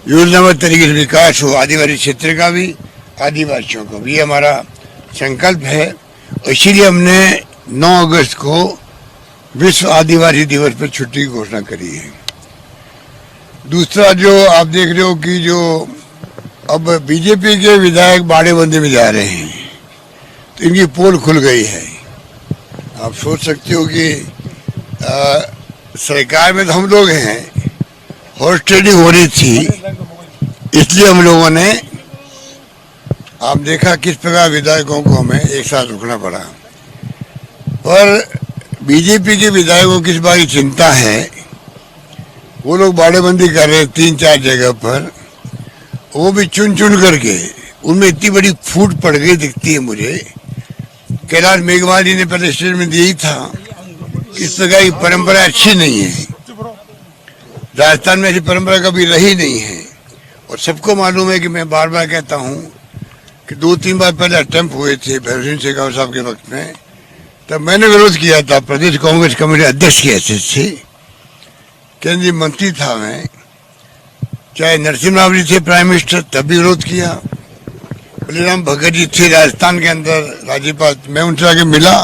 योजनाबद्ध तरीके से विकास हो, आदिवासी क्षेत्र का भी, आदिवासियों को भी। हमारा संकल्प है और इसीलिए हमने 9 अगस्त को विश्व आदिवासी दिवस पर छुट्टी की घोषणा करी है। दूसरा, जो आप देख रहे हो कि जो अब बीजेपी के विधायक बाड़ेबंदी में जा रहे हैं, तो इनकी पोल खुल गई है। आप सोच सकते हो कि सरकार में तो हम लोग हैं, हॉर्स ट्रेडिंग हो रही थी, इसलिए हम लोगों ने, आप देखा किस प्रकार विधायकों को हमें एक साथ रुकना पड़ा। पर बीजेपी के विधायकों को किस बात की चिंता है, वो लोग बाड़ेबंदी कर रहे हैं 3-4 जगह पर, वो भी चुन चुन करके। उनमें इतनी बड़ी फूट पड़ गई दिखती है मुझे। कैलाश मेघवाल जी ने पहले स्टेटमेंट दिया ही था कि इस प्रकार की परंपरा अच्छी नहीं है, राजस्थान में ऐसी परंपरा कभी रही नहीं है। और सबको मालूम है कि मैं बार बार कहता हूँ कि 2-3 बार पहले अटेम्प्ट हुए थे भैरव सिंह शेखावत साहब के वक्त में, तब मैंने विरोध किया था, प्रदेश कांग्रेस कमेटी अध्यक्ष की हैसियत से, केंद्रीय मंत्री था मैं, चाहे नरसिम्हा राव जी थे प्राइम मिनिस्टर, तब भी विरोध किया। बलिराम भगत जी थे राजस्थान के अंदर राज्यपाल, मैं उनसे आगे मिला।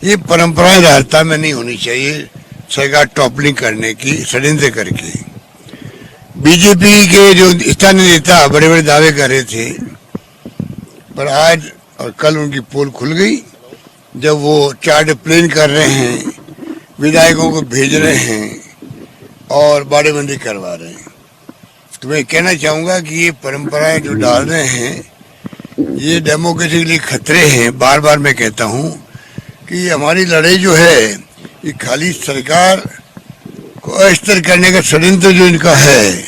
ये परंपराएं राजस्थान में नहीं होनी चाहिए, सरकार टॉपलिंग करने की षड्यंत्र करके। बीजेपी के जो स्थानीय नेता बड़े बड़े दावे कर रहे थे, पर आज और कल उनकी पोल खुल गई, जब वो चार्ट प्लेन कर रहे हैं, विधायकों को भेज रहे हैं और बाड़ेबंदी करवा रहे हैं। तो मैं कहना चाहूँगा कि ये परंपराएं जो डाल रहे हैं, ये डेमोक्रेसी के लिए खतरे हैं। बार बार मैं कहता हूँ कि हमारी लड़ाई जो है, ये खाली सरकार को अस्थिर करने का षड्यंत्र जो इनका है,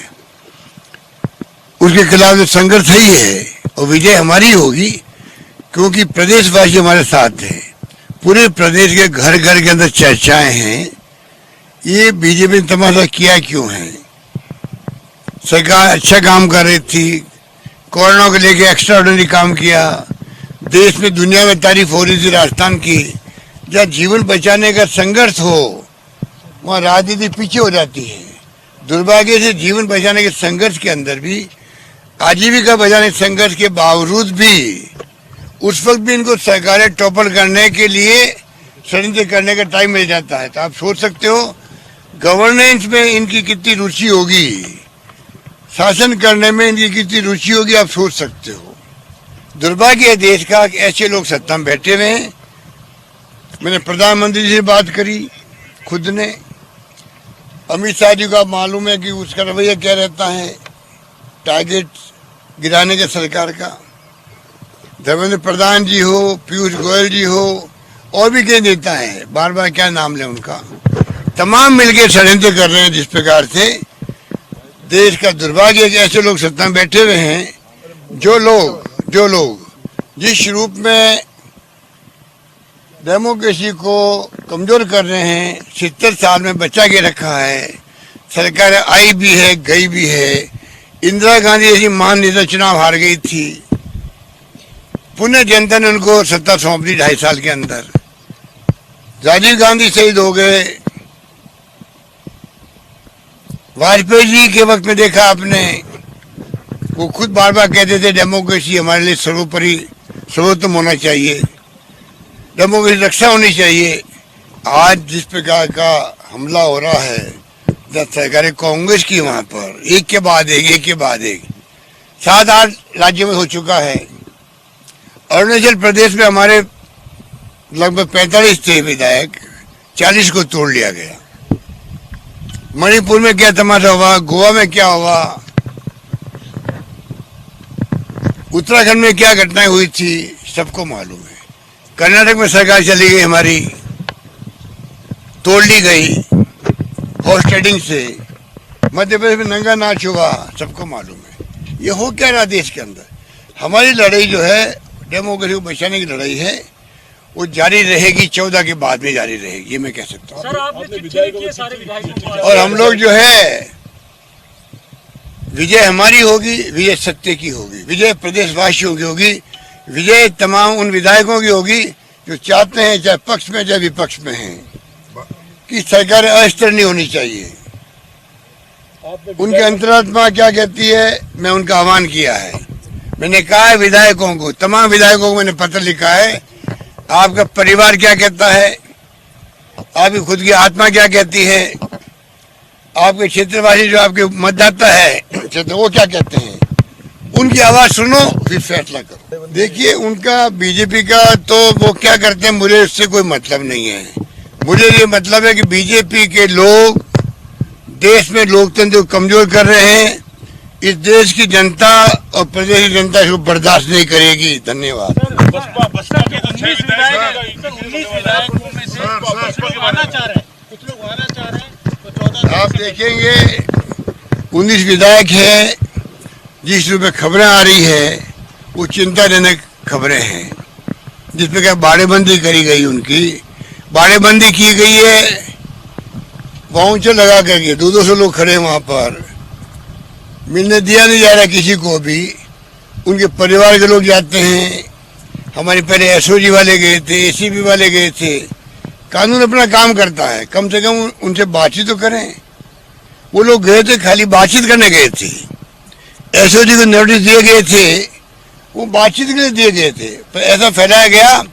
उसके खिलाफ जो संघर्ष ही है, और विजय हमारी होगी, क्योंकि प्रदेशवासी हमारे साथ हैं। पूरे प्रदेश के घर घर के अंदर चर्चाएं हैं, ये बीजेपी ने तमाशा किया क्यों है। सरकार अच्छा काम कर रही थी, कोरोना को लेके एक्स्ट्रा ऑर्डिनरी काम किया, देश में दुनिया में तारीफ हो रही थी राजस्थान की। जहाँ जीवन बचाने का संघर्ष हो, वहाँ राजनीति पीछे हो जाती है। दुर्भाग्य से जीवन बचाने के संघर्ष के अंदर भी, आजीविका बचाने के संघर्ष के बावजूद भी, उस वक्त भी इनको सरकारें टॉपल करने के लिए षड्यंत्र करने का टाइम मिल जाता है। तो आप सोच सकते हो गवर्नेंस में इनकी कितनी रुचि होगी, शासन करने में इनकी कितनी रुचि होगी, आप सोच सकते हो। दुर्भाग्य है देश का कि ऐसे लोग सत्ता में बैठे हुए हैं। मैंने प्रधानमंत्री जी से बात करी खुद ने, अमित शाह जी का मालूम है कि उसका रवैया क्या रहता है, टारगेट गिराने के सरकार का। धर्मेंद्र प्रधान जी हो, पीयूष गोयल जी हो, और भी कई नेता है, बार बार क्या नाम लें उनका, तमाम मिलकर षड्यंत्र कर रहे हैं। जिस प्रकार से देश का दुर्भाग्य है कि ऐसे लोग सत्ता में बैठे हुए हैं, जो लोग जिस रूप में डेमोक्रेसी को कमजोर कर रहे हैं, 70 साल में बचा के रखा है। सरकार आई भी है, गई भी है। इंदिरा गांधी जैसी महान नेता चुनाव हार गई थी, पुनः जनता ने उनको सत्ता सौंप दी 2.5 साल के अंदर। राजीव गांधी शहीद हो गए, वाजपेयी जी के वक्त में देखा आपने, वो खुद बार बार कहते थे डेमोक्रेसी हमारे लिए सर्वोपरि सर्वोत्तम होना चाहिए, डेमोक्रेसी रक्षा होनी चाहिए। आज जिस प्रकार का हमला हो रहा है जब सरकारें कांग्रेस की, वहां पर एक के बाद एक 7-8 राज्यों में हो चुका है। अरुणाचल प्रदेश में हमारे लगभग 45 थे विधायक, 40 को तोड़ लिया गया। मणिपुर में क्या तमाशा हुआ, गोवा में क्या हुआ, उत्तराखंड में क्या घटनाएं हुई थी, सबको मालूम है। कर्नाटक में सरकार चली गई हमारी, तोड़ ली गई हॉर्स ट्रेडिंग से। मध्य प्रदेश में नंगा नाच हुआ, सबको मालूम है। ये हो क्या रहा देश के अंदर। हमारी लड़ाई जो है डेमोक्रेसी को बचाने की लड़ाई है, वो जारी रहेगी, 14 के बाद में जारी रहेगी, ये मैं कह सकता हूँ। और हम लोग जो है, विजय हमारी होगी, विजय सत्य की होगी, विजय प्रदेशवासियों की होगी, विजय तमाम उन विधायकों की होगी जो चाहते हैं, चाहे पक्ष में चाहे विपक्ष में हैं, कि सरकार अस्थिर नहीं होनी चाहिए। उनकी अंतरात्मा क्या कहती है, मैं उनका आह्वान किया है। मैंने कहा है विधायकों को, तमाम विधायकों को मैंने पत्र लिखा है, आपका परिवार क्या कहता है, आपकी खुद की आत्मा क्या कहती है, आपके क्षेत्रवासी जो आपके मतदाता है क्षेत्र वो क्या कहते हैं, उनकी आवाज सुनो फिर फैसला करो। देखिए उनका बीजेपी का तो वो क्या करते हैं मुझे इससे कोई मतलब नहीं है। मुझे ये मतलब है कि बीजेपी के लोग देश में लोकतंत्र को कमजोर कर रहे हैं। इस देश की जनता और प्रदेश की जनता इसको बर्दाश्त नहीं करेगी। धन्यवाद। बसपा के 19 विधायकों में से कुछ लोग आना चाह रहे हैं तो 14 आप देखेंगे 19 विधायक है, जिस रूप में खबरें आ रही है वो चिंताजनक खबरें हैं, जिसमें क्या बाड़ेबंदी करी गई, उनकी बाड़ेबंदी की गई है, वाउचर लगा करके 200 लोग खड़े हैं वहां पर, मिलने दिया नहीं जा रहा किसी को भी। उनके परिवार के लोग जाते हैं, हमारे पहले एसओजी वाले गए थे, एसीबी वाले गए थे। कानून अपना काम करता है, कम से कम उनसे बातचीत तो करें। वो लोग गए थे खाली बातचीत करने गए थे, एसओजी को नोटिस दिए गए थे, वो बातचीत के लिए दिए गए थे। पर ऐसा फैलाया गया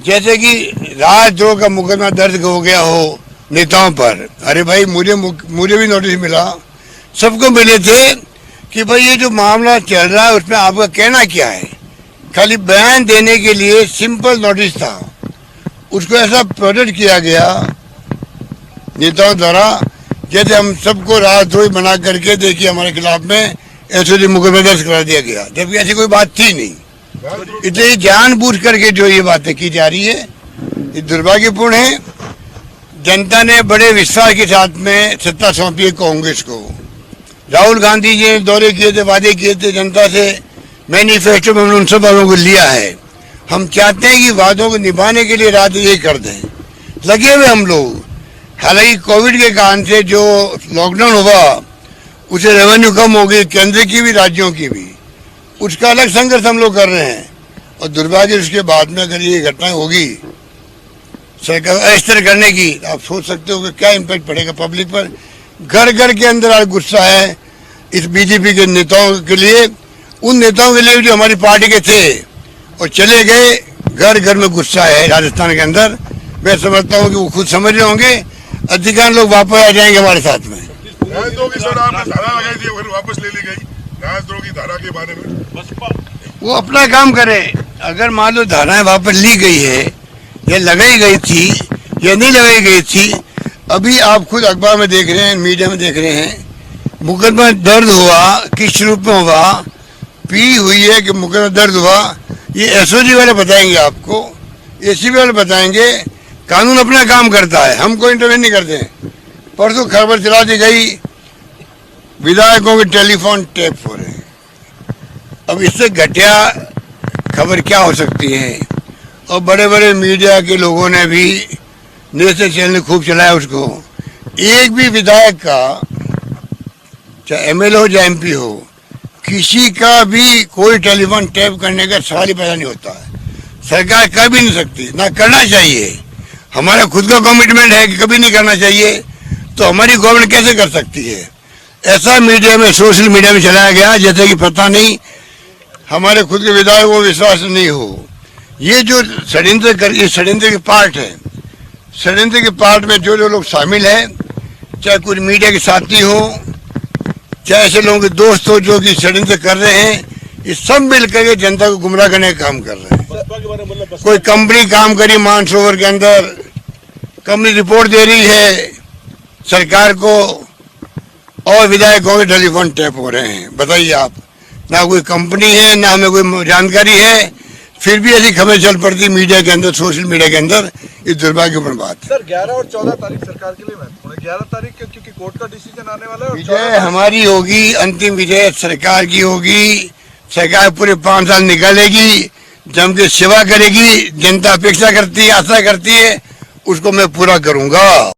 जैसे कि राजद्रोह का मुकदमा दर्ज हो गया हो नेताओं पर। अरे भाई मुझे भी नोटिस मिला, सबको मिले थे कि भाई ये जो मामला चल रहा है उसमें आपका कहना क्या है। खाली बयान देने के लिए सिंपल नोटिस था, उसको ऐसा प्रोजेक्ट किया गया नेताओं द्वारा जैसे हम सबको राजद्रोही बना करके देखिए हमारे खिलाफ में एसओजी मुकदमा दर्ज करा दिया गया, जबकि ऐसी कोई बात थी नहीं। इसलिए जानबूझ करके जो ये बातें की जा रही है ये दुर्भाग्यपूर्ण है। जनता ने बड़े विश्वास के साथ में सत्ता सौंपी है कांग्रेस को। राहुल गांधी जी ने दौरे किए थे, वादे किए थे जनता से, मैनिफेस्टो में उन्होंने उन सब बातों को लिया है। हम चाहते हैं कि वादों को निभाने के लिए रात ये कर दें, लगे हुए हम लोग। हालांकि कोविड के कारण से जो लॉकडाउन हुआ उसे रेवेन्यू कम हो गई, केंद्र की भी राज्यों की भी, उसका अलग संघर्ष हम लोग कर रहे हैं। और दुर्भाग्य उसके बाद में अगर ये घटना होगी सरकार अस्तर करने की, आप सोच सकते हो कि क्या इम्पैक्ट पड़ेगा पब्लिक पर। घर घर के अंदर आज गुस्सा है इस बीजेपी के नेताओं के लिए, उन नेताओं के लिए जो हमारी पार्टी के थे और चले गए, घर घर में गुस्सा है राजस्थान के अंदर। मैं समझता हूँ कि वो खुद समझ रहे होंगे, अधिकांश लोग वापस आ जाएंगे हमारे साथ में। राजद्रोह की सर आपने धारा लगाई थी, फिर वापस ले ली गई राजद्रोह की धारा के बारे में। वो अपना काम करे। अगर मान लो धाराएं वापस ली गई है या लगाई गई थी या नहीं लगाई गई थी, अभी आप खुद अखबार में देख रहे हैं, मीडिया में देख रहे हैं, मुकदमा दर्ज हुआ किस रूप में हुआ, पी हुई है कि मुकदमा दर्ज हुआ, ये एसओजी वाले बताएंगे आपको, एसीबी वाले बताएंगे। कानून अपना काम करता है, हम कोई इंटरवेंशन नहीं करते हैं। परसों खबर चला दी गई विधायकों के टेलीफोन टेप हो रहे हैं। अब इससे घटिया खबर क्या हो सकती है। और बड़े बड़े मीडिया के लोगों ने भी, नेशनल चैनल ने खूब चलाया उसको। एक भी विधायक का, चाहे एमएलए हो चाहे एमपी हो, किसी का भी कोई टेलीफोन टैप करने का सवाल ही पैदा नहीं होता है। सरकार कर भी नहीं सकती, ना करना चाहिए। हमारा खुद का कमिटमेंट है कि कभी नहीं करना चाहिए, तो हमारी गवर्नमेंट कैसे कर सकती है। ऐसा मीडिया में, सोशल मीडिया में चलाया गया जैसे कि पता नहीं हमारे खुद के विधायकों को विश्वास नहीं हो। ये जो षड्यंत्र के पार्ट है, षड्यंत्र के पार्ट में जो लोग शामिल हैं, चाहे कुछ मीडिया के साथी हो, चाहे ऐसे लोगों के दोस्त हो जो कि षड्यंत्र कर रहे हैं, ये सब मिलकर के जनता को गुमराह करने का काम कर रहे हैं। कोई कंपनी काम करी मानसरोवर के अंदर, कंपनी रिपोर्ट दे रही है सरकार को और विधायकों के टेलीफोन टैप हो रहे हैं। बताइए आप, ना कोई कंपनी है ना हमें कोई जानकारी है, फिर भी ऐसी खबरें चल पड़ती मीडिया के अंदर, सोशल मीडिया के अंदर। ये दुर्भाग्यपूर्ण बात है। सर 11 और 14 तारीख सरकार के लिए महत्वपूर्ण है। 11 तारीख क्योंकि कोर्ट का डिसीजन आने वाला है। विजय हमारी होगी, अंतिम विजय सरकार की होगी। सरकार पूरे 5 साल निकालेगी, जम के सेवा करेगी। जनता अपेक्षा करती है, आशा करती है, उसको मैं पूरा करूंगा।